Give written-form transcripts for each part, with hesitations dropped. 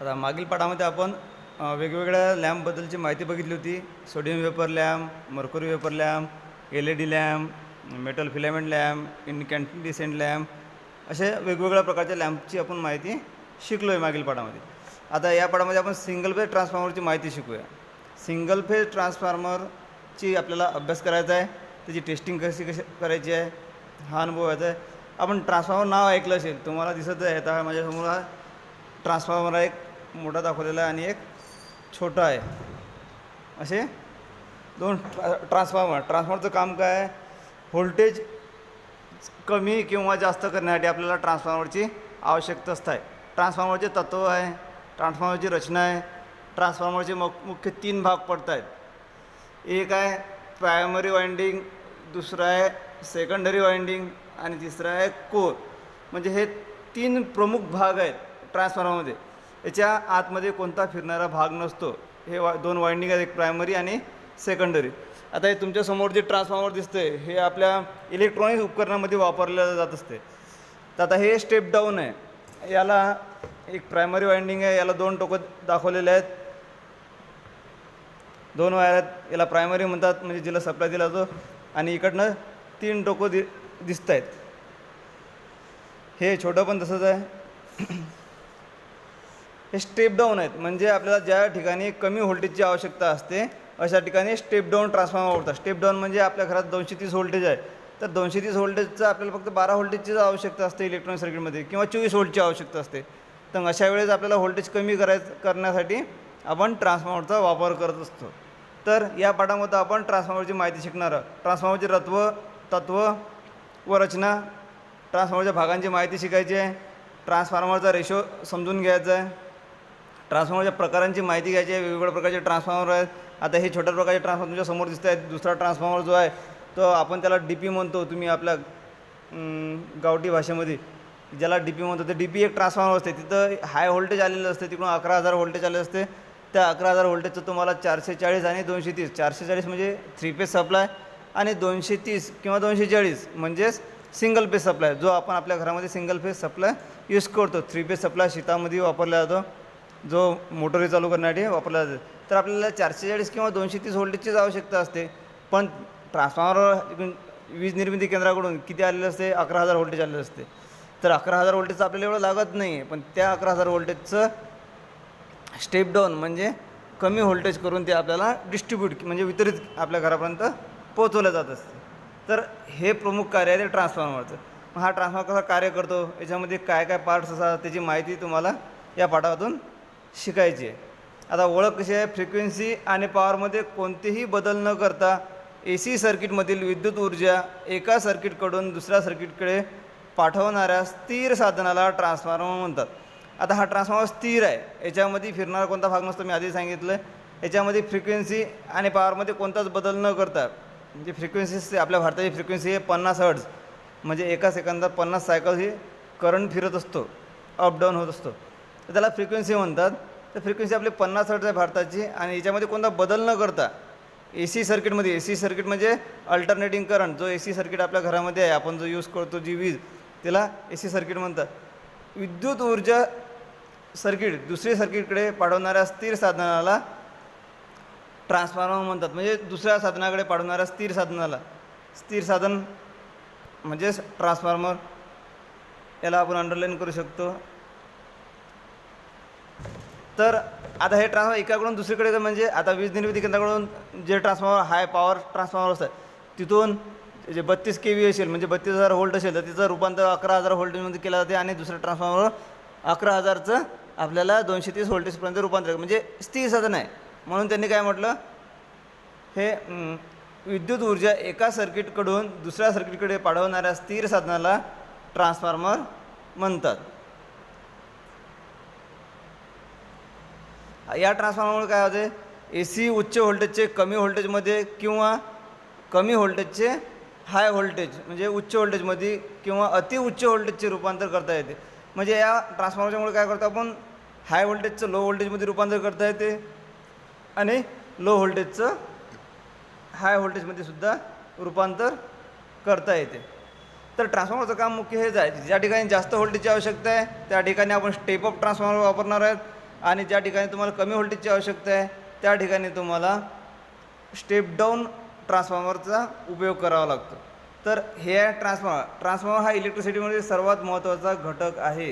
आता मागील पाठामध्ये आपण वेगवेगळ्या लॅम्पबद्दलची माहिती बघितली होती. Sodium vapour lamp, mercury vapour lamp, LED lamp, metal filament lamp, incandescent lamp अशा वेगवेगळ्या प्रकारच्या लॅम्पची आपण माहिती शिकलो आहे मागील पाठामध्ये. आता या पाठामध्ये आपण सिंगल फेज ट्रान्सफॉर्मरची माहिती शिकूया. सिंगल फेज ट्रान्सफॉर्मरची आपल्याला अभ्यास करायचा आहे, त्याची टेस्टिंग कशी करायची आहे हा अनुभव व्हायचा आहे. आपण ट्रान्सफॉर्मर नाव ऐकलं असेल, तुम्हाला दिसत आहे आता माझ्यासमोर हा ट्रान्सफॉर्मर आहे, एक मोठा दाखवलेला आहे आणि एक छोटा आहे. असे दोन ट्रान्सफॉर्मरचं काम काय आहे? व्होल्टेज कमी किंवा जास्त करण्यासाठी आपल्याला ट्रान्सफॉर्मरची आवश्यकता असते. ट्रान्सफॉर्मरचे तत्त्व आहे, ट्रान्सफॉर्मरची रचना आहे. ट्रान्सफॉर्मरचे मुख्य 3 भाग पडत आहेत. एक आहे प्रायमरी वाइंडिंग, दुसरा आहे सेकंडरी वाइंडिंग आणि तिसरा आहे कोर. म्हणजे हे 3 प्रमुख भाग आहेत ट्रान्सफॉर्मरमध्ये. याच्या आतमध्ये कोणता फिरणारा भाग नसतो. हे 2 वाइंडिंग आहेत, एक प्रायमरी आणि सेकंडरी. आता हे तुमच्यासमोर जे ट्रान्सफॉर्मर दिसते हे आपल्या इलेक्ट्रॉनिक उपकरणामध्ये वापरलं जात असते. तर आता हे स्टेप डाऊन आहे. याला एक प्रायमरी वाइंडिंग आहे, याला 2 टोकं दाखवलेले आहेत, 2 वायर आहेत. याला प्रायमरी म्हणतात, म्हणजे जिला सप्लाय दिला जातो. आणि इकडनं 3 टोकं दिसत आहेत. हे छोटं पण तसंच आहे. हे स्टेप डाऊन आहेत, म्हणजे आपल्याला ज्या ठिकाणी कमी व्होल्टेजची आवश्यकता असते अशा ठिकाणी स्टेप डाऊन ट्रान्सफॉर्मर वापरतात. स्टेप डाऊन म्हणजे आपल्या घरात 230 व्होल्टेज आहे, तर 230 व्होल्टेजचं आपल्याला फक्त 12 व्होल्टेजचीच आवश्यकता असते इलेक्ट्रॉनिक सर्किटमध्ये, किंवा 24 व्होल्टची आवश्यकता असते. तर अशा वेळेस आपल्याला व्होल्टेज कमी करण्यासाठी आपण ट्रान्सफॉर्मरचा वापर करत असतो. तर या पाठामध्ये आपण ट्रान्सफॉर्मरची माहिती शिकणार आहोत. ट्रान्सफॉर्मरचे तत्त्व व रचना, ट्रान्सफॉर्मरच्या भागांची माहिती शिकायची आहे, ट्रान्सफॉर्मरचा रेशो समजून घ्यायचा आहे, ट्रान्सफॉर्मरच्या प्रकारांची माहिती घ्यायची आहे. वेगवेगळ्या प्रकारचे ट्रान्सफॉर्मर आहेत. आता हे छोट्या प्रकारचे ट्रान्सफॉर्मर तुमच्या समोर दिसत आहेत. दुसरा ट्रान्सफॉर्मर जो आहे तो आपण त्याला DP म्हणतो. तुम्ही आपल्या गावठी भाषेमध्ये ज्याला DP म्हणतो ते DP एक ट्रान्सफॉर्मर असते. तिथं हाय व्होल्टेज आलेलं असते, तिकडून 11,000 व्होल्टेज आले असते. त्या 11,000 व्होल्टेजचं तुम्हाला 440 आणि 230, 440 म्हणजे 3 फेज सप्लाय आणि 230 किंवा 240 म्हणजेच सिंगल फेज सप्लाय, जो आपण आपल्या घरामध्ये सिंगल फेज सप्लाय यूज करतो. 3 फेज सप्लाय शेतामध्ये वापरला जातो, जो मोटरी चालू करण्यासाठी वापरला जातो. तर आपल्याला 440 किंवा 230 व्होल्टेजचीच आवश्यकता असते. पण ट्रान्सफॉर्मर वीज निर्मिती केंद्राकडून किती आलेले असते? 11,000 व्होल्टेज आलेले असते. तर 11,000 व्होल्टेजचं आपल्याला एवढं लागत नाही आहे, पण त्या 11,000 व्होल्टेजचं स्टेप डाऊन म्हणजे कमी व्होल्टेज करून ते आपल्याला डिस्ट्रीब्यूट म्हणजे वितरित आपल्या घरापर्यंत पोहोचवलं जात असते. तर हे प्रमुख कार्य आहे ते ट्रान्सफॉर्मरचं. हा ट्रान्सफॉर्मर कसा कार्य करतो, याच्यामध्ये काय काय पार्ट्स असतात त्याची माहिती तुम्हाला या पाठातून शिकायची आहे. आता ओळख कशी आहे? फ्रिक्वेन्सी आणि पॉवरमध्ये कोणतेही बदल न करता AC सर्किटमधील विद्युत ऊर्जा एका सर्किटकडून दुसऱ्या सर्किटकडे पाठवणाऱ्या स्थिर साधनाला ट्रान्सफॉर्मर म्हणतात. आता हा ट्रान्सफॉर्मर स्थिर आहे, याच्यामध्ये फिरणारा कोणता भाग नसतो. मी आधी सांगितलं, याच्यामध्ये फ्रिक्वेन्सी आणि पॉवरमध्ये कोणताच बदल न करता, म्हणजे फ्रिक्वेन्सी आपल्या भारताची फ्रिक्वेन्सी आहे 50 हर्ट्झ, म्हणजे एका सेकंदात 50 सायकल ही करंट फिरत असतो, अप डाऊन होत असतो, तर त्याला फ्रिक्वेन्सी म्हणतात. तर फ्रिक्वेन्सी आपली 50 हर्ट्झ आहे भारताची, आणि याच्यामध्ये कोणता बदल न करता AC सर्किटमध्ये, AC सर्किट म्हणजे अल्टरनेटिंग करंट, जो AC सर्किट आपल्या घरामध्ये आहे, आपण जो यूज करतो जी वीज, त्याला AC सर्किट म्हणतात. विद्युत ऊर्जा सर्किट दुसरी सर्किटकडे पाठवणाऱ्या स्थिर साधनाला ट्रान्सफॉर्मर म्हणतात. म्हणजे दुसऱ्या साधनाकडे पाठवणाऱ्या स्थिर साधनाला, स्थिर साधन म्हणजेच ट्रान्सफॉर्मर, याला आपण अंडरलाईन करू शकतो. तर आता हे ट्रान्सफॉर्मर एकाकडून दुसरीकडे, म्हणजे आता वीज निर्मिती केंद्राकडून जे ट्रान्सफॉर्मर हाय पॉवर ट्रान्सफॉर्मर असतात, तिथून जे 32 kV असेल म्हणजे 32,000 व्होल्ट असेल, तर तिचं रूपांतर 11,000 व्होल्टेजमध्ये केलं जाते. आणि दुसरं ट्रान्सफॉर्मर 11,000चं आपल्याला 230 व्होल्टेजपर्यंत रूपांतर, म्हणजे स्थिर साधन आहे. म्हणून त्यांनी काय म्हटलं, हे विद्युत ऊर्जा एका सर्किटकडून दुसऱ्या सर्किटकडे पाठवणाऱ्या स्थिर साधनाला ट्रान्सफॉर्मर म्हणतात. या ट्रान्सफॉर्मरमुळे काय होते? AC उच्च व्होल्टेजचे कमी व्होल्टेजमध्ये किंवा कमी व्होल्टेजचे हाय व्होल्टेज म्हणजे उच्च व्होल्टेजमध्ये किंवा अतिउच्च व्होल्टेजचे रूपांतर करता येते. म्हणजे या ट्रान्सफॉर्मरच्यामुळे काय करतो आपण? हाय व्होल्टेजचं लो व्होल्टेजमध्ये रूपांतर करता येते आणि लो व्होल्टेजचं हाय व्होल्टेजमध्ये सुद्धा रूपांतर करता येते. तर ट्रान्सफॉर्मरचं काम मुख्य हेच आहे, ज्या ठिकाणी जास्त व्होल्टेजची आवश्यकता आहे त्या ठिकाणी आपण स्टेप अप ट्रान्सफॉर्मर वापरणार आहेत, आणि ज्या ठिकाणी तुम्हाला कमी व्होल्टेजची आवश्यकता आहे त्या ठिकाणी तुम्हाला स्टेप डाऊन ट्रान्सफॉर्मरचा उपयोग करावा लागतो. तर हे आहे ट्रान्सफॉर्मर हा इलेक्ट्रिसिटीमध्ये सर्वात महत्त्वाचा घटक आहे.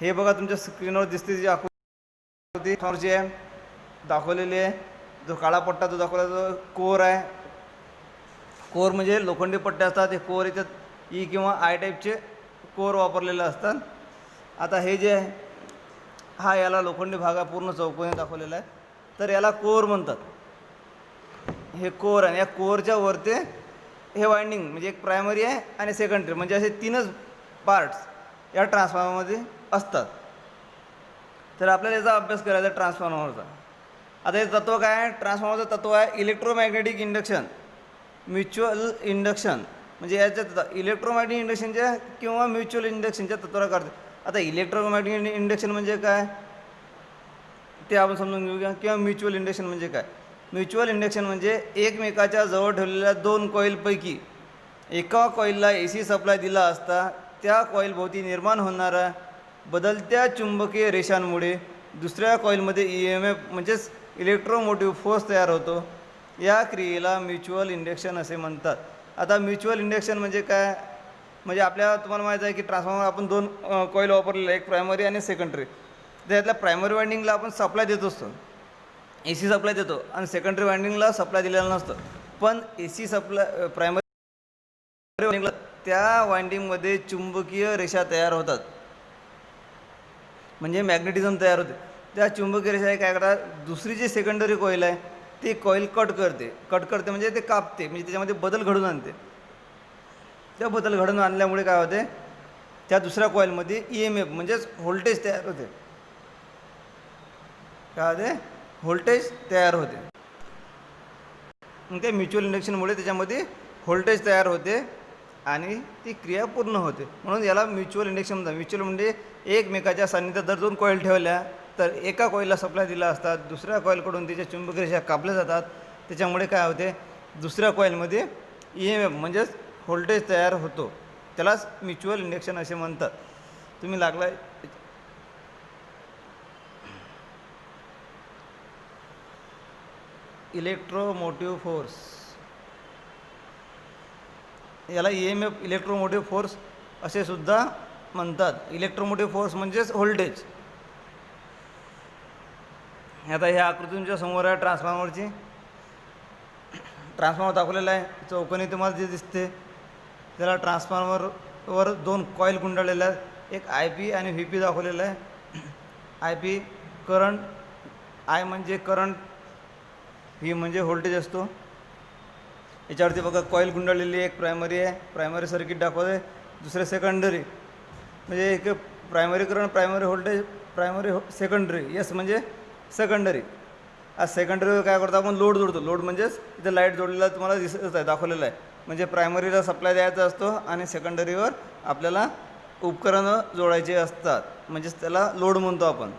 हे बघा तुमच्या स्क्रीनवर दिसते जी आकृती ट्रान्सफॉर्मरची आहे दाखवलेली आहे. जो काळा पट्टा जो दाखवला जो कोर आहे. कोर म्हणजे लोखंडी पट्टे असतात. हे कोर याच्यात ई किंवा आय टाईपचे कोर वापरलेले असतात. आता हे जे आहे हा याला लोखंडी भाग पूर्ण चौकोनी दाखवलेला आहे. तर याला कोर म्हणतात. हे कोर आहे. या कोरच्या वरती हे वाइंडिंग म्हणजे एक प्रायमरी आहे आणि सेकंडरी म्हणजे असे तीनच पार्ट्स या ट्रान्सफॉर्मरमध्ये असतात. तर आपल्याला याचा अभ्यास करायचा ट्रान्सफॉर्मरचा. आता हे तत्त्व काय आहे? ट्रान्सफॉर्मरचं तत्त्व आहे इलेक्ट्रोमॅग्नेटिक इंडक्शन, म्युच्युअल इंडक्शन. म्हणजे याच्या इलेक्ट्रोमॅग्नेटिक इंडक्शनच्या किंवा म्युच्युअल इंडक्शनच्या तत्त्वाला करते. आता इलेक्ट्रोमॅग्नेटिक इंडक्शन म्हणजे काय ते आपण समजून घेऊया. किंवा म्युच्युअल इंडक्शन म्हणजे काय? म्युच्युअल इंडक्शन म्हणजे एकमेकाच्या जवळ ठेवलेल्या दोन कॉईलपैकी एका कॉईलला AC सप्लाय दिला असता त्या कॉईलभोवती निर्माण होणाऱ्या बदलत्या चुंबकीय रेषांमुळे दुसऱ्या कॉईलमध्ये EMF म्हणजेच इलेक्ट्रोमोटिव्ह फोर्स तयार होतो. या क्रियेला म्युच्युअल इंडक्शन असे म्हणतात. आता म्युच्युअल इंडक्शन म्हणजे काय? म्हणजे तुम्हाला माहीत आहे की ट्रान्सफॉर्मर आपण दोन कॉईल वापरलेले, एक प्रायमरी आणि सेकंडरी. त्यातल्या प्रायमरी वाइंडिंगला आपण सप्लाय देत असतो, AC सप्लाय देतो, आणि सेकंडरी वाइंडिंगला सप्लाय दिलेला नसतं. पण AC सप्लाय प्रायमरी वाइंडिंगला त्या वाइंडिंगमध्ये चुंबकीय रेषा तयार होतात म्हणजे मॅग्नेटिझम तयार होते. त्या चुंबकीय रेषा काय करतात? दुसरी जी सेकंडरी कॉईल आहे ती कॉईल कट करते म्हणजे ते कापते, म्हणजे त्याच्यामध्ये बदल घडून आणते. त्या बदल घडून आणल्यामुळे काय होते? त्या दुसऱ्या कॉईलमध्ये EMF म्हणजेच व्होल्टेज तयार होते. काय होते? व्होल्टेज तयार होते. मग ते म्युच्युअल इंडक्शनमुळे त्याच्यामध्ये व्होल्टेज तयार होते आणि ती क्रिया पूर्ण होते. म्हणून याला म्युच्युअल इंडक्शन म्हणतात. म्युच्युअल म्हणजे एकमेकाच्या सान्निध्यात जर दोन कॉईल ठेवल्या तर एका कॉईलला सप्लाय दिला असतात, दुसऱ्या कॉईलकडून त्याच्या चुंबकीय रेषा कापल्या जातात. त्याच्यामुळे काय होते? दुसऱ्या कॉईलमध्ये EMF म्हणजेच व्होल्टेज तयार होतो. त्यालाच म्युच्युअल इंडक्शन असे म्हणतात. तुम्ही लागला इलेक्ट्रोमोटिव्ह फोर्स, याला EMF इलेक्ट्रोमोटिव्ह फोर्स असे सुद्धा म्हणतात. इलेक्ट्रोमोटिव्ह फोर्स म्हणजेच व्होल्टेज. आता ह्या आकृती तुमच्या समोर आहे ट्रान्सफॉर्मरची. ट्रान्सफॉर्मर दाखवलेला आहे चौकोनी तुम्हाला जे दिसते त्याला ट्रान्सफॉर्मरवर दोन कॉईल गुंडाळलेल्या आहेत. एक IP आणि VP दाखवलेला आहे. IP करंट, I म्हणजे करंट, V म्हणजे व्होल्टेज असतो. याच्यावरती बघा कॉईल गुंडाळलेली एक प्रायमरी आहे, प्रायमरी सर्किट दाखवत आहे. दुसरे सेकंडरी म्हणजे एक primary current, primary voltage, primary secondary. S म्हणजे सेकंडरी. आज सेकंडरीवर काय करतो आपण? लोड जोडतो. लोड म्हणजेच इथे लाईट जोडलेला तुम्हाला दिसत आहे, दाखवलेला आहे. म्हणजे प्रायमरीला सप्लाय द्यायचा असतो आणि सेकंडरीवर आपल्याला उपकरणं जोडायचे असतात, म्हणजेच त्याला लोड म्हणतो आपण.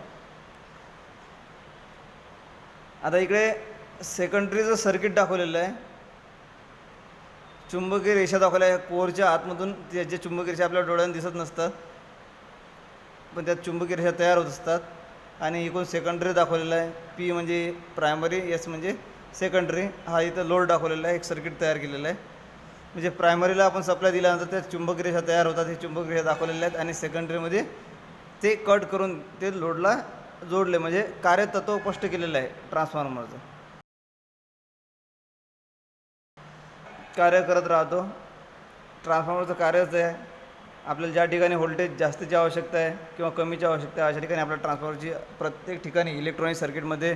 आता इकडे सेकंडरीचं सर्किट दाखवलेलं आहे. चुंबकीय रेषा दाखवल्या आहे. कोरच्या आतमधून त्याचे चुंबकीय रेषा आपल्या डोळ्यांना दिसत नसतात, पण त्यात चुंबकीय रेषा तयार होत असतात. आणि इकडून सेकंडरी दाखवलेला आहे. P म्हणजे प्रायमरी, S म्हणजे सेकंडरी. हा इथं लोड दाखवलेला आहे, एक सर्किट तयार केलेलं आहे. म्हणजे प्रायमरीला आपण सप्लाय दिल्यानंतर त्या चुंबकीय रेषा तयार होतात, हे चुंबकीय रेषा दाखवलेल्या आहेत. आणि सेकंडरीमध्ये ते कट करून ते लोडला जोडले, म्हणजे कार्यतत्त्व स्पष्ट केलेलं आहे ट्रान्सफॉर्मरचं. कार्य करत राहतो. ट्रान्सफॉर्मरचं कार्यच आहे आपल्याला ज्या ठिकाणी व्होल्टेज जास्तीची आवश्यकता आहे किंवा कमीची आवश्यकता आहे अशा ठिकाणी आपल्या ट्रान्सफॉर्मरची प्रत्येक ठिकाणी इलेक्ट्रॉनिक सर्किटमध्ये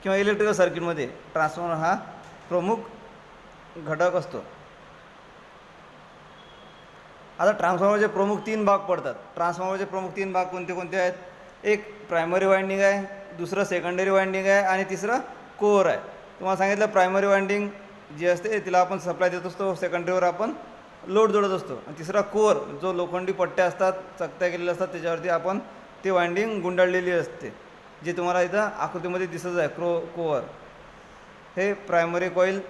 किंवा इलेक्ट्रिकल सर्किटमध्ये ट्रान्सफॉर्मर हा प्रमुख घटक असतो. आता ट्रान्सफॉर्मरचे प्रमुख 3 भाग पडतात. ट्रान्सफॉर्मरचे प्रमुख 3 भाग कोणते कोणते आहेत? एक प्रायमरी वाइंडिंग आहे, दुसरं सेकंडरी वाइंडिंग आहे आणि तिसरं कोअर आहे. तुम्हाला सांगितलं प्रायमरी वाइंडिंग जी असते तिला आपण सप्लाय देत असतो, सेकंडरीवर आपण लोड जोडत असतो, आणि तिसरा कोअर जो लोखंडी पट्ट्या असतात, चकत्या केलेल्या असतात, त्याच्यावरती आपण ती वाइंडिंग गुंडाळलेली असते, जी तुम्हाला इथं आकृतीमध्ये दिसत आहे. कोअर हे प्रायमरी कॉईल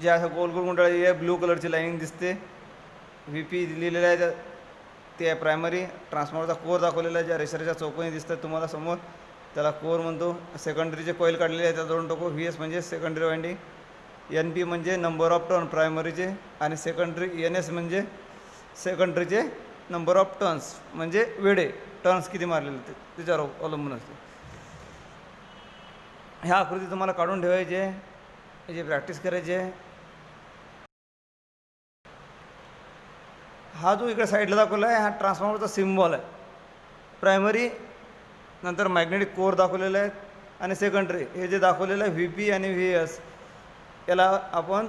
जे असं गोल गोल गुंडाळलेली आहे, ब्लू कलरची लाईनिंग दिसते. VP लिहिलेलं आहे ते आहे प्रायमरी. ट्रान्सफॉर्मरचा कोर दाखवलेला आहे, ज्या रेषेच्या चौकोनी दिसतात तुम्हाला समोर, त्याला कोर म्हणतो. सेकंडरीचे कॉईल काढलेले आहे, त्या 2 टोकं. व्ही एस म्हणजे सेकंडरी वाइंडिंग, एन पी म्हणजे नंबर ऑफ टर्न प्रायमरीचे, आणि सेकंडरी एन एस म्हणजे सेकंडरीचे नंबर ऑफ टर्न्स म्हणजे वेडे, टर्न्स किती मारलेले ते त्याच्यावर अवलंबून असते. ह्या आकृती तुम्हाला काढून ठेवायची आहे, याची प्रॅक्टिस करायची आहे. हा जो इकडे साईडला दाखवला आहे, हा ट्रान्सफॉर्मरचा सिम्बॉल आहे. प्रायमरी, नंतर मॅग्नेटिक कोर दाखवलेला आहे, आणि सेकंडरी हे जे दाखवलेलं आहे व्ही पी आणि व्ही एस, याला आपण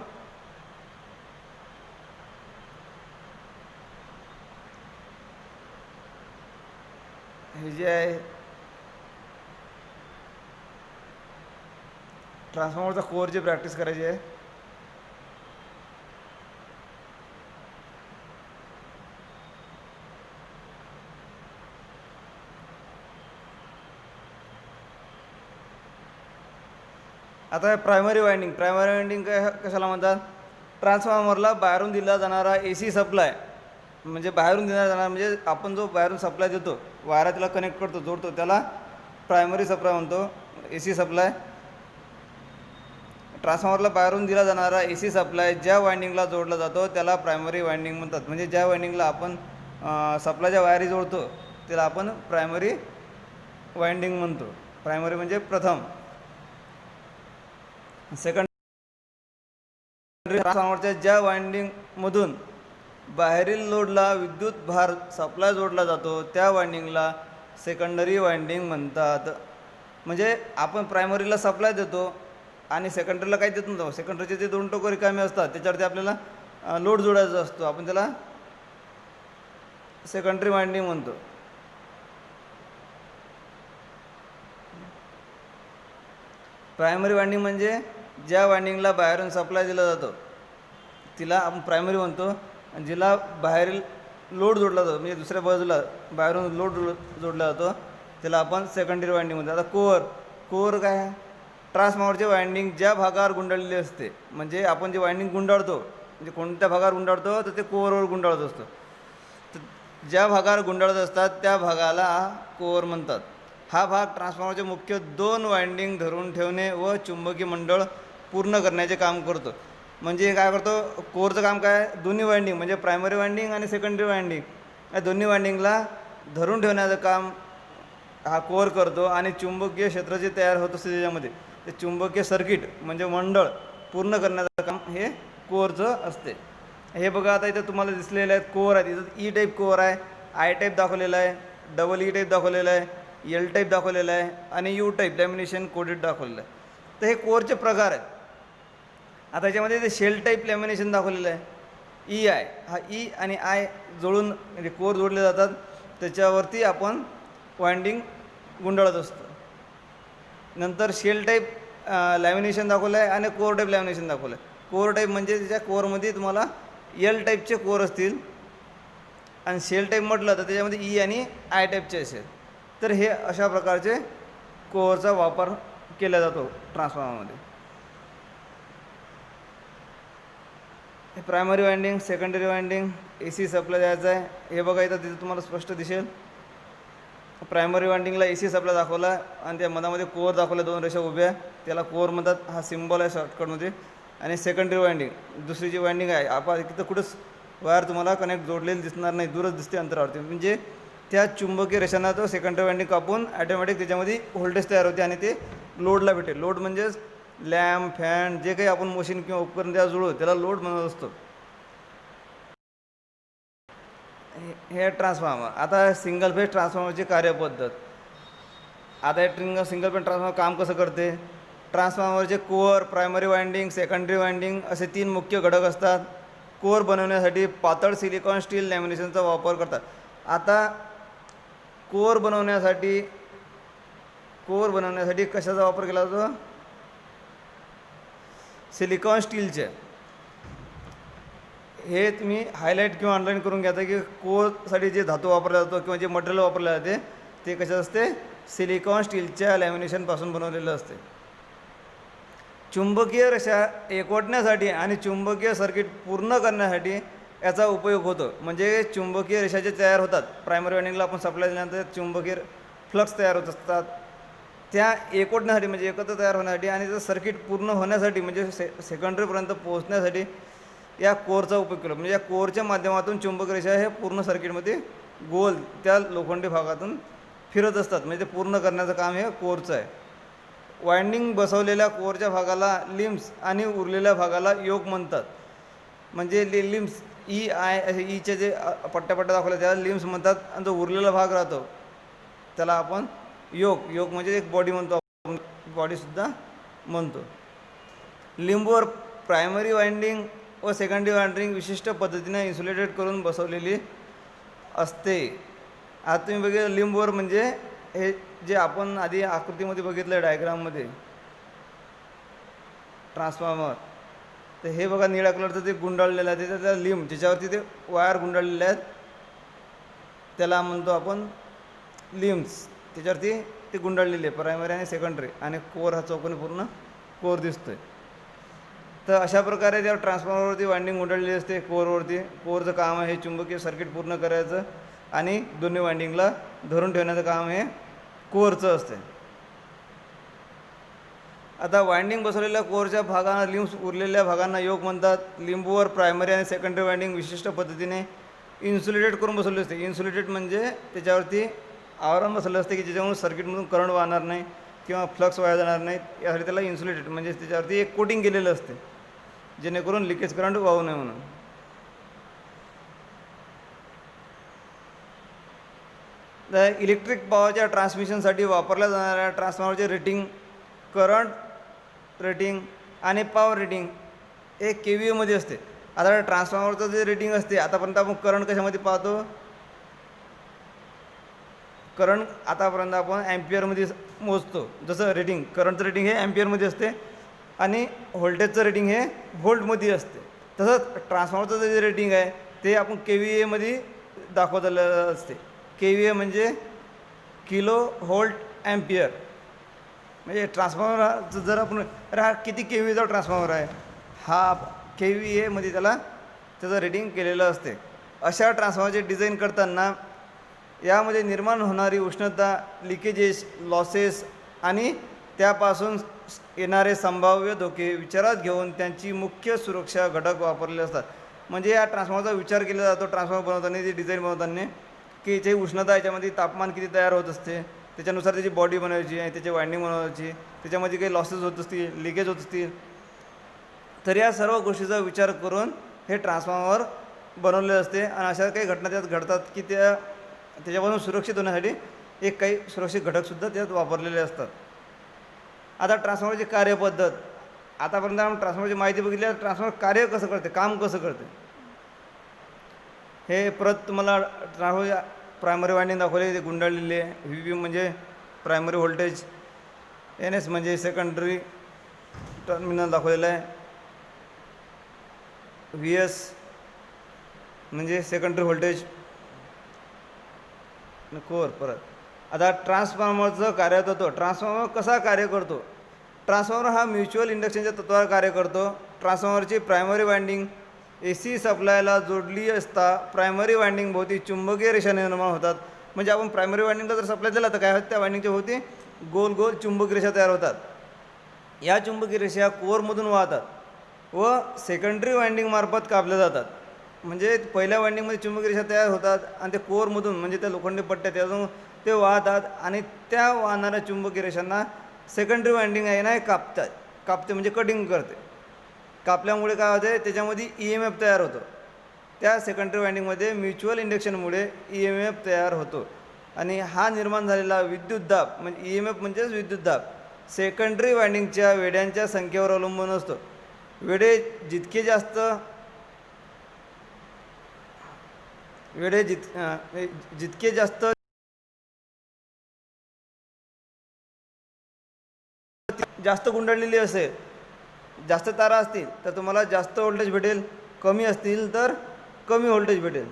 हे जे आहे ट्रान्सफॉर्मरचा कोरची प्रॅक्टिस करायची आहे. आता प्रायमरी वाइंडिंग काय कशाला म्हणतात? ट्रान्सफॉर्मरला बाहेरून दिला जाणारा ए सी सप्लाय, म्हणजे बाहेरून दिला जाणार म्हणजे आपण जो बाहेरून सप्लाय देतो, वायरा त्याला कनेक्ट करतो, जोडतो, त्याला प्रायमरी सप्लाय म्हणतो, ए सी सप्लाय. ट्रान्सफॉर्मरला बाहेरून दिला जाणारा ए सी सप्लाय ज्या वाइंडिंगला जोडला जातो त्याला प्रायमरी वाइंडिंग म्हणतात. म्हणजे ज्या वाइंडिंगला आपण सप्लायच्या वायरी जोडतो त्याला आपण प्रायमरी वाइंडिंग म्हणतो. प्रायमरी म्हणजे प्रथम. सेकंड, ट्रान्सफॉर्मरच्या ज्या वाइंडिंगमधून बाहेरील लोडला विद्युत भार सप्लाय जोडला जातो त्या वाइंडिंगला सेकंडरी वाइंडिंग म्हणतात. म्हणजे आपण प्रायमरीला सप्लाय देतो आणि सेकंडरीला काही देत नव्हतो. सेकंडरीचे जे 2 टोकं रिकामे असतात त्याच्यावरती आपल्याला लोड जोडायचा असतो, आपण त्याला सेकंडरी वाइंडिंग म्हणतो. प्रायमरी वाइंडिंग म्हणजे ज्या वाइंडिंगला बाहेरून सप्लाय दिला जातो तिला आपण प्रायमरी म्हणतो, आणि जिला बाहेरील लोड जोडला जातो म्हणजे दुसऱ्या बाजूला बाहेरून लोड जोडला जातो त्याला आपण सेकंडरी वाइंडिंग म्हणतो. आता कोर काय आहे? ट्रान्सफॉर्मरचे वाइंडिंग ज्या भागावर गुंडाळलेली असते, म्हणजे आपण जे वाइंडिंग गुंडाळतो म्हणजे कोणत्या भागावर गुंडाळतो तर ते कोअरवर गुंडाळत असतो. तर ज्या भागावर गुंडाळत असतात त्या भागाला कोअर म्हणतात. हा भाग ट्रान्सफॉर्मरचे मुख्य 2 वाइंडिंग धरून ठेवणे व चुंबकीय मंडळ पूर्ण करण्याचे काम करतो. म्हणजे काय करतो? कोरचं काम काय? दोन्ही वाइंडिंग म्हणजे प्रायमरी वाइंडिंग आणि सेकंडरी वाइंडिंग या दोन्ही वाइंडिंगला धरून ठेवण्याचं काम हा कोर करतो. आणि चुंबकीय क्षेत्र जे तयार होत असते त्याच्यामध्ये ते चुंबकीय सर्किट म्हणजे मंडळ पूर्ण करण्याचं काम हे कोरचं असते. हे बघा, आता इथं तुम्हाला दिसलेले आहेत कोर आहेत. इथं ई टाईप कोर आहे, आय टाईप दाखवलेला आहे, डबल ई टाईप दाखवलेला आहे, एल टाईप दाखवलेला आहे, आणि यू टाईप लॅमिनेशन कोडेड दाखवलेलं आहे. तर हे कोरचे प्रकार आहेत. आता याच्यामध्ये ते शेल टाईप लॅमिनेशन दाखवलेलं आहे. ई आय, हा ई आणि आय जोडून म्हणजे कोर जोडले जातात, त्याच्यावरती आपण वाइंडिंग गुंडाळत असतो. नंतर शेल टाईप लॅमिनेशन दाखवलं आहे आणि कोर टाईप लॅमिनेशन दाखवलं आहे. कोर टाईप म्हणजे त्याच्या कोरमध्ये तुम्हाला एल टाईपचे कोर असतील, आणि शेल टाईप म्हटलं तर त्याच्यामध्ये ई आणि आय टाईपचे असेल. तर हे अशा प्रकारचे कोअरचा वापर केला जातो ट्रान्सफॉर्मरमध्ये. हे प्रायमरी वाइंडिंग, सेकंडरी वाइंडिंग, ए सी सप्लाय द्यायचा आहे. हे बघा, इथं तिथं तुम्हाला स्पष्ट दिसेल. प्रायमरी वाइंडिंगला ए सी सप्लाय दाखवला आणि त्या मधामध्ये कोअर दाखवला, 2 रेषा उभ्या, त्याला कोअर म्हणतात. हा सिम्बॉल आहे शॉर्टकटमध्ये. आणि सेकंडरी वाइंडिंग, दुसरी जी वाइंडिंग आहे आपण तिथं कुठंच वायर तुम्हाला कनेक्ट जोडलेली दिसणार नाही, दूरच दिसते अंतरावरती. म्हणजे त्या चुंबकीय रेषांना तो सेकंडरी वाइंडिंग कापून ॲटोमॅटिक त्याच्यामध्ये व्होल्टेज तयार होते आणि ते लोडला भेटेल. लोड म्हणजेच लॅम्प, फॅन, जे काही आपण मशीन किंवा उपकरण त्याला जोडू त्याला लोड म्हणत असतो. हे ट्रान्सफॉर्मर. आता सिंगल फेज ट्रान्सफॉर्मरची कार्यपद्धत. आता हे सिंगल फेज ट्रान्सफॉर्मर काम कसं करते? ट्रान्सफॉर्मरचे core, primary winding, secondary winding असे 3 मुख्य घटक असतात. कोअर बनवण्यासाठी पातळ सिलिकॉन स्टील लॅमिनेशनचा वापर करतात. आता कोअर बनवण्यासाठी कशाचा वापर केला जातो? सिलिकॉन स्टीलचे. हे तुम्ही हायलाईट किंवा ऑनलाईन करून घ्यायचं की कोअरसाठी जे धातू वापरला जातो किंवा जे मटेरियल वापरले जाते ते कशाचं असते? सिलिकॉन स्टीलच्या लॅमिनेशनपासून बनवलेलं असते. चुंबकीय रेषा एकवटण्यासाठी आणि चुंबकीय सर्किट पूर्ण करण्यासाठी याचा उपयोग होतो. म्हणजे चुंबकीय रेषा जे तयार होतात प्रायमरी वायंडिंगला आपण सप्लाय दिल्यानंतर चुंबकीय फ्लक्स तयार होत असतात, त्या एकवटण्यासाठी म्हणजे एकत्र तयार होण्यासाठी आणि त्याचं सर्किट पूर्ण होण्यासाठी म्हणजे सेकंडरीपर्यंत पोहोचण्यासाठी या कोरचा उपयोग केला. म्हणजे या कोरच्या माध्यमातून चुंबक रेषा हे पूर्ण सर्किटमध्ये गोल त्या लोखंडी भागातून फिरत असतात. म्हणजे ते पूर्ण करण्याचं काम हे कोरचं आहे. वायंडिंग बसवलेल्या कोरच्या भागाला लिम्स आणि उरलेल्या भागाला योक म्हणतात. म्हणजे लिम्स ईचे जे पट्ट्या दाखवल्या त्याला लिम्स म्हणतात आणि जो उरलेला भाग राहतो त्याला आपण योक म्हणजे एक बॉडी म्हणतो, आपण बॉडीसुद्धा म्हणतो. लिंबवर प्रायमरी वायंडिंग व सेकंडरी वायंडिंग विशिष्ट पद्धतीने इन्सुलेटेड करून बसवलेली असते. आता तुम्ही बघितलं लिंबवर म्हणजे हे जे आपण आधी आकृतीमध्ये बघितलं डायग्राममध्ये ट्रान्सफॉर्मर, तर हे बघा निळ्या कलरचं ते गुंडाळलेलं आहे, त्याला लिंब ज्याच्यावरती ते वायर गुंडाळलेले आहेत त्याला म्हणतो आपण लिम्स. त्याच्यावरती ते गुंडाळलेले आहे प्रायमरी आणि सेकंडरी, आणि कोर हा चौकोनी पूर्ण कोर दिसतोय. तर अशा प्रकारे त्या ट्रान्सफॉर्मरवरती वायंडिंग गुंडाळलेली असते कोरवरती. कोरचं काम आहे चुंबकीय सर्किट पूर्ण करायचं आणि दोन्ही वायंडिंगला धरून ठेवण्याचं काम हे कोरचं असते. आता वायंडिंग बसवलेल्या कोरच्या भागांना लिम्स, उरलेल्या भागांना योक म्हणतात. लिंबूवर प्रायमरी आणि सेकंडरी वायंडिंग विशिष्ट पद्धतीने इन्सुलेटेड करून बसवले असते. इन्सुलेटेड म्हणजे त्याच्यावरती आवरण बसवलं असते की ज्याच्यामुळे सर्किटमधून करंट वाहणार नाही किंवा फ्लक्स वाया जाणार नाही, यासाठी त्याला इन्सुलेटेड म्हणजे त्याच्यावरती एक कोटिंग केलेलं असते जेणेकरून लिकेज करंट वाहू नये म्हणून. इलेक्ट्रिक पॉवरच्या ट्रान्समिशनसाठी वापरल्या जाणाऱ्या ट्रान्सफॉर्मरचे रेटिंग, करंट रेटिंग आणि पॉवर रेटिंग हे KVA असते. आता ट्रान्सफॉर्मरचं जे रेटिंग असते, आतापर्यंत आपण करंट कशामध्ये पाहतो, करंट आतापर्यंत आपण ॲम्पियरमध्ये मोजतो. जसं रेटिंग, करंटचं रेटिंग हे ॲम्पियरमध्ये असते आणि व्होल्टेजचं रेटिंग हे व्होल्टमध्ये असते. तसंच ट्रान्सफॉर्मरचं जे रेटिंग आहे ते आपण KVA दाखवलेलं असते. KVA म्हणजे किलो व्होल्ट ॲम्पियर. म्हणजे ट्रान्सफॉर्मर जर आपण हा किती KVAचा ट्रान्सफॉर्मर आहे, हा KVA त्याला त्याचं रेटिंग केलेलं असते. अशा ट्रान्सफॉर्मरचे डिझाईन करताना यामध्ये निर्माण होणारी उष्णता, लिकेजेस, लॉसेस आणि त्यापासून येणारे संभाव्य धोके विचारात घेऊन त्यांची मुख्य सुरक्षा घटक वापरले असतात. म्हणजे या ट्रान्सफॉर्मरचा विचार केला जातो ट्रान्सफॉर्मर बनवताना, ते डिझाईन बनवताना, की जे उष्णता याच्यामध्ये तापमान किती तयार होत असते, त्याच्यानुसार त्याची बॉडी बनवायची आणि त्याची वायंडिंग बनवायची, त्याच्यामध्ये काही लॉसेस होत असतील, लिकेज होत असतील, तर या सर्व गोष्टीचा विचार करून हे ट्रान्सफॉर्मर बनवलेले असते. आणि अशा काही घटना त्यात घडतात की त्याच्यापासून सुरक्षित होण्यासाठी एक काही सुरक्षित घटकसुद्धा त्यात वापरलेले असतात. आता ट्रान्सफॉर्मरची कार्यपद्धत, आतापर्यंत आपण ट्रान्सफॉर्मरची माहिती बघितली, ट्रान्सफॉर्मर कार्य कसं करते, काम कसं करते हे परत तुम्हाला ट्रान्सफॉर्मर प्रायमरी वायंडिंग दाखवले, ते गुंडाळलेली आहे. VV म्हणजे प्रायमरी व्होल्टेज, NS म्हणजे सेकंडरी टर्मिनल दाखवलेलं आहे, VS म्हणजे सेकंडरी व्होल्टेज कोर. परत आता ट्रान्सफॉर्मरचं कार्य होतो. ट्रान्सफॉर्मर कसा कार्य करतो, ट्रान्सफॉर्मर हा म्युच्युअल इंडक्शनच्या तत्त्वावर कार्य करतो. ट्रान्सफॉर्मरची प्रायमरी वायंडिंग AC सप्लायला जोडली असता प्रायमरी वायंडिंग भोवती चुंबकीय रेषा निर्माण होतात. म्हणजे आपण प्रायमरी वायंडिंगला जर सप्लाय दिला तर काय होतं, त्या वायंडिंगच्या भोवती गोल गोल चुंबकीय रेषा तयार होतात. या चुंबकीय रेषा कोरमधून वाहतात व सेकंडरी वायंडिंगमार्फत कापल्या जातात. म्हणजे पहिल्या वायंडिंगमध्ये चुंबकीय रेषा तयार होतात आणि ते कोरमधून म्हणजे त्या लोखंडी पट्ट्या त्यातून ते वाहतात आणि त्या वाहणाऱ्या चुंबकीय रेषांना सेकंडरी वायंडिंग आहे ना कापते म्हणजे कटिंग करते. कापल्यामुळे काय होते, त्याच्यामध्ये EMF तयार होतो. त्या सेकंडरी वायंडिंगमध्ये म्युच्युअल इंडक्शनमुळे EMF तयार होतो आणि हा निर्माण झालेला विद्युतदाब म्हणजे EMF म्हणजेच विद्युतदाब सेकंडरी वायंडिंगच्या वेड्यांच्या संख्येवर अवलंबून असतो. वेडे जितके जास्त जास्त गुंडाळलेली असेल, जास्त तारा असतील तर तुम्हाला जास्त व्होल्टेज भेटेल, कमी असतील तर कमी व्होल्टेज भेटेल.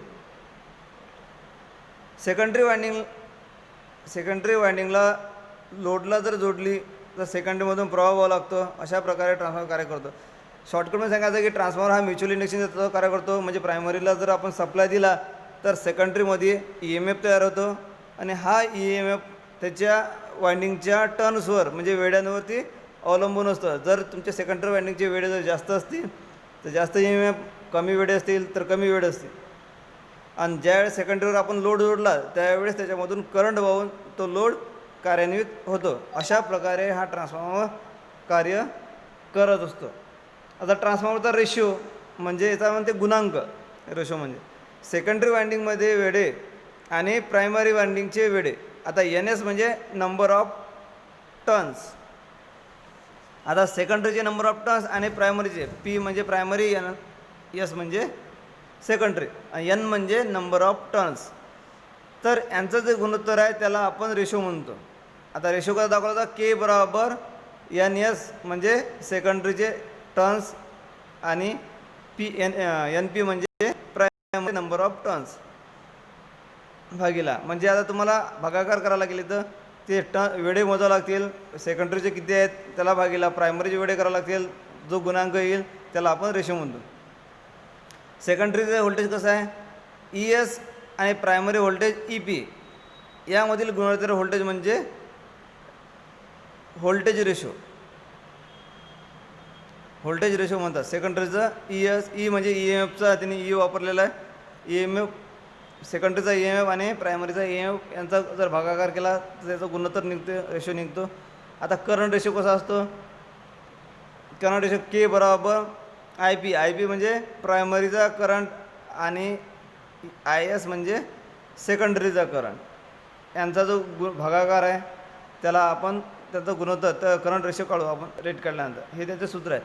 सेकंडरी वायंडिंगला लोडला जर जोडली तर सेकंडरीमधून प्रवाह व्हावा लागतो. अशा प्रकारे ट्रान्सफॉर्मर कार्य करतो. शॉर्टकटमध्ये सांगायचं की ट्रान्सफॉर्मर हा म्युच्युअल इंडक्शनचं कार्य करतो. म्हणजे प्रायमरीला जर आपण सप्लाय दिला तर सेकंडरीमध्ये EMF तयार होतो आणि हा EMF त्याच्या वाइंडिंगच्या टर्न्सवर म्हणजे वेड्यांवरती अवलंबून असतं. जर तुमच्या सेकंडरी वाइंडिंगचे वेडे जर जास्त असतील तर जास्त EMF, कमी वेडे असतील तर कमी वेड असतील. आणि ज्यावेळेस सेकंडरीवर आपण लोड जोडला त्यावेळेस त्याच्यामधून करंट वाहून तो लोड कार्यान्वित होतो. अशा प्रकारे हा ट्रान्सफॉर्मर कार्य करत असतो. आता ट्रान्सफॉर्मरचा रेशिओ म्हणजे याचा म्हणते गुणांक. रेशो म्हणजे सेकंडरी वाइंडिंगमध्ये वेडे आणि प्रायमरी वाइंडिंगचे वेडे. आता NS म्हणजे नंबर ऑफ टर्न्स. आता सेकंडरीचे नंबर ऑफ टर्न्स आणि प्रायमरीचे P म्हणजे प्रायमरी, S म्हणजे सेकंडरी, N म्हणजे नंबर ऑफ टर्न्स. तर यांचं जे गुणोत्तर आहे त्याला आपण रेशो म्हणतो. आता रेशो कसा दाखवला जातो? K बरोबर NS म्हणजे सेकंडरीचे टर्न्स आणि NP म्हणजे प्रायमरी नंबर ऑफ टर्न्स भागीला. म्हणजे आता तुम्हाला भागाकार करायला लागेल तर ते वेडे मोजावे लागतील. सेकंडरीचे किती आहेत त्याला भागीला प्रायमरीचे वेडे करावे लागतील. जो गुणांक येईल त्याला आपण रेशो म्हणतो. सेकंडरीचं व्होल्टेज कसं आहे? ES आणि प्रायमरी व्होल्टेज EP यामधील गुणोत्तर व्होल्टेज म्हणजे व्होल्टेज रेशो. व्होल्टेज रेशो म्हणतात. सेकंडरीचं ES, E म्हणजे EMFचा त्यांनी E वापरलेला आहे. EMF सेकंडरीचा EMF आणि प्रायमरीचा EMF यांचा जर भागाकार केला तर त्याचा गुणोत्तर निघतो, रेशो निघतो. आता करंट रेशो कसा असतो? करंट रेशो K बरोबर IP म्हणजे प्रायमरीचा करंट आणि IS म्हणजे सेकंडरीचा करंट. यांचा जो भागाकार आहे त्याला आपण त्याचा गुणोत्तर तर करंट रेशो काढू आपण रेट काढल्यानंतर. हे त्याचं सूत्र आहे.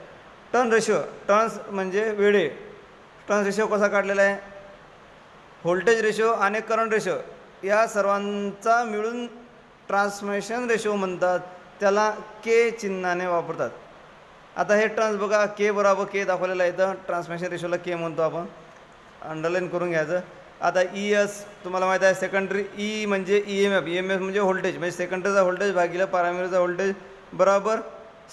टर्न रेशो, टर्न्स म्हणजे वेळे. टर्न्स रेशो कसा काढलेला आहे? व्होल्टेज रेशो आणि करंट रेशो या सर्वांचा मिळून ट्रान्समिशन रेशो म्हणतात. त्याला K चिन्हाने वापरतात. आता हे टर्न्स बघा, K बरोबर K दाखवलेलं आहे इथं. ट्रान्समिशन रेशोला K म्हणतो आपण, अंडरलाईन करून घ्यायचं. आता ES तुम्हाला माहीत आहे. सेकंडरी E म्हणजे EMF म्हणजे व्होल्टेज, म्हणजे सेकंडरीचा व्होल्टेज भागीला प्रायमरीचा व्होल्टेज बरोबर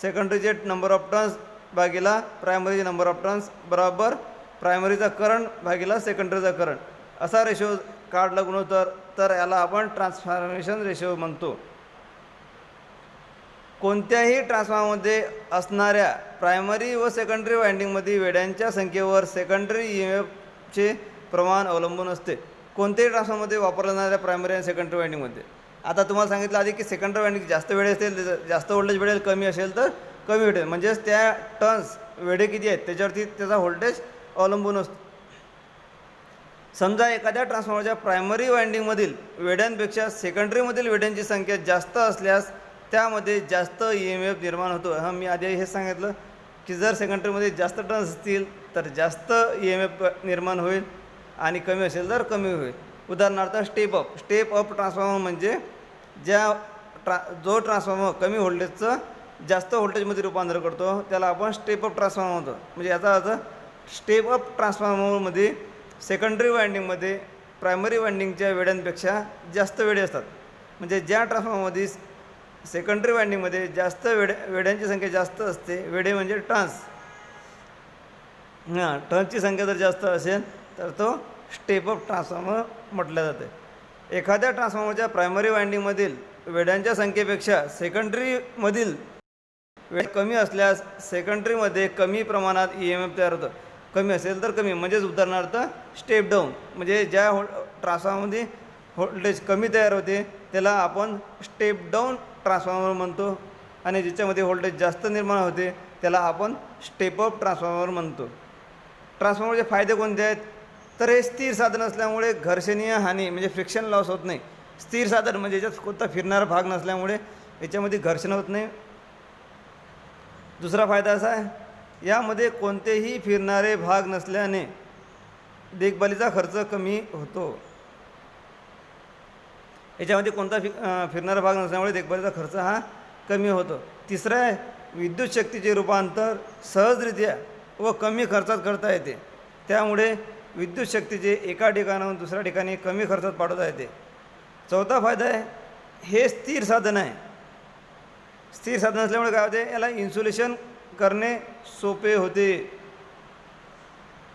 सेकंडरीचे नंबर ऑफ टर्न्स भागीला प्रायमरीचे नंबर ऑफ टर्न्स बरोबर प्रायमरीचा करंट भागीला सेकंडरीचा करंट. असा रेशो काढला गुणोत्तर तर याला आपण ट्रान्सफॉर्मेशन रेशो म्हणतो. कोणत्याही ट्रान्सफॉर्मरमध्ये असणाऱ्या प्रायमरी व सेकंडरी वाइंडिंगमध्ये वेड्यांच्या संख्येवर सेकंडरी EMFचे प्रमाण अवलंबून असते. कोणत्याही ट्रान्सफॉर्मरमध्ये वापरल्या जाणाऱ्या प्रायमरी आणि सेकंडरी वाइंडिंगमध्ये. आता तुम्हाला सांगितलं आधी की सेकंडरी वाइंडिंग जास्त वेळे असेल, जास्त व्होल्टेज वेळेल, कमी असेल तर कमी वेळेल. म्हणजेच त्या टर्न्स वेडे किती आहेत त्याच्यावरती त्याचा व्होल्टेज अवलंबून असतो. समजा एखाद्या ट्रान्सफॉर्मरच्या प्रायमरी वाइंडिंगमधील वेड्यांपेक्षा सेकंडरीमधील वेड्यांची संख्या जास्त असल्यास त्यामध्ये जास्त EMF निर्माण होतो. मी आधी हे सांगितलं की जर सेकंडरीमध्ये जास्त टर्न्स असतील तर जास्त EMF निर्माण होईल आणि कमी असेल तर कमी होईल. उदाहरणार्थ स्टेप अप ट्रान्सफॉर्मर म्हणजे जो ट्रान्सफॉर्मर कमी व्होल्टेजचं जास्त व्होल्टेजमध्ये रूपांतर करतो त्याला आपण स्टेप अप ट्रान्सफॉर्मर म्हणतो. म्हणजे याचा अर्थ स्टेप अप ट्रान्सफॉर्मरमध्ये सेकंडरी वाइंडिंगमध्ये प्रायमरी वाइंडिंगच्या वेड्यांपेक्षा जास्त वेडे असतात. म्हणजे ज्या ट्रान्सफॉर्मरमध्ये सेकंडरी वाइंडिंगमध्ये जास्त वेड्यांची संख्या जास्त असते, वेडे म्हणजे टर्न्स, टर्न्सची संख्या जर जास्त असेल तर तो स्टेप अप ट्रान्सफॉर्मर म्हटलं जाते. एखाद्या ट्रान्सफॉर्मरच्या प्रायमरी वाइंडिंगमधील वेड्यांच्या संख्येपेक्षा सेकंडरीमधील वेळ कमी असल्यास सेकंडरीमध्ये कमी प्रमाणात EMF तयार होतं. कमी असेल तर कमी, म्हणजेच उदाहरणार्थ स्टेप डाऊन म्हणजे ज्या ट्रान्सफॉर्मरमध्ये व्होल्टेज कमी तयार होते त्याला आपण स्टेप डाऊन ट्रान्सफॉर्मर म्हणतो. आणि ज्याच्यामध्ये व्होल्टेज जास्त निर्माण होते त्याला आपण स्टेप अप ट्रान्सफॉर्मर म्हणतो. ट्रान्सफॉर्मरचे फायदे कोणते आहेत? तर हे स्थिर साधन असल्यामुळे घर्षणीय हानी म्हणजे फ्रिक्शन लॉस होत नाही. स्थिर साधन म्हणजे याच्यात कोणता फिरणारा भाग नसल्यामुळे याच्यामध्ये घर्षण होत नाही. दुसरा फायदा असा आहे यामध्ये कोणतेही फिरणारे भाग नसल्याने देखभालीचा खर्च कमी होतो. याच्यामध्ये कोणता फिरणारा भाग नसल्यामुळे देखभालीचा खर्च हा कमी होतो. तिसरं आहे विद्युत शक्तीचे रूपांतर सहजरित्या व कमी खर्चात करता येते. त्यामुळे विद्युत शक्तीचे एका ठिकाणाहून दुसऱ्या ठिकाणी कमी खर्चात पाठवता येते. चौथा फायदा आहे हे स्थिर साधन आहे. स्थिर साधन असल्यामुळे काय होते याला इन्सुलेशन करणे सोपे होते.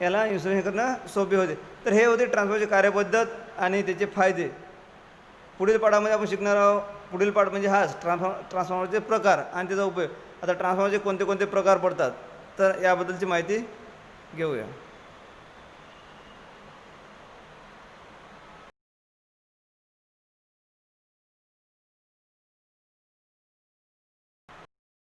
याला इन्स्टॉलेशन करणं सोपे होते. तर हे होते ट्रान्सफॉर्मरची कार्यपद्धत आणि त्याचे फायदे. पुढील पाठामध्ये आपण शिकणार आहोत. पुढील पाठ म्हणजे हाच ट्रान्सफॉर्मरचे प्रकार आणि त्याचा उपयोग. आता ट्रान्सफॉर्मरचे कोणते कोणते प्रकार पडतात तर याबद्दलची माहिती घेऊया.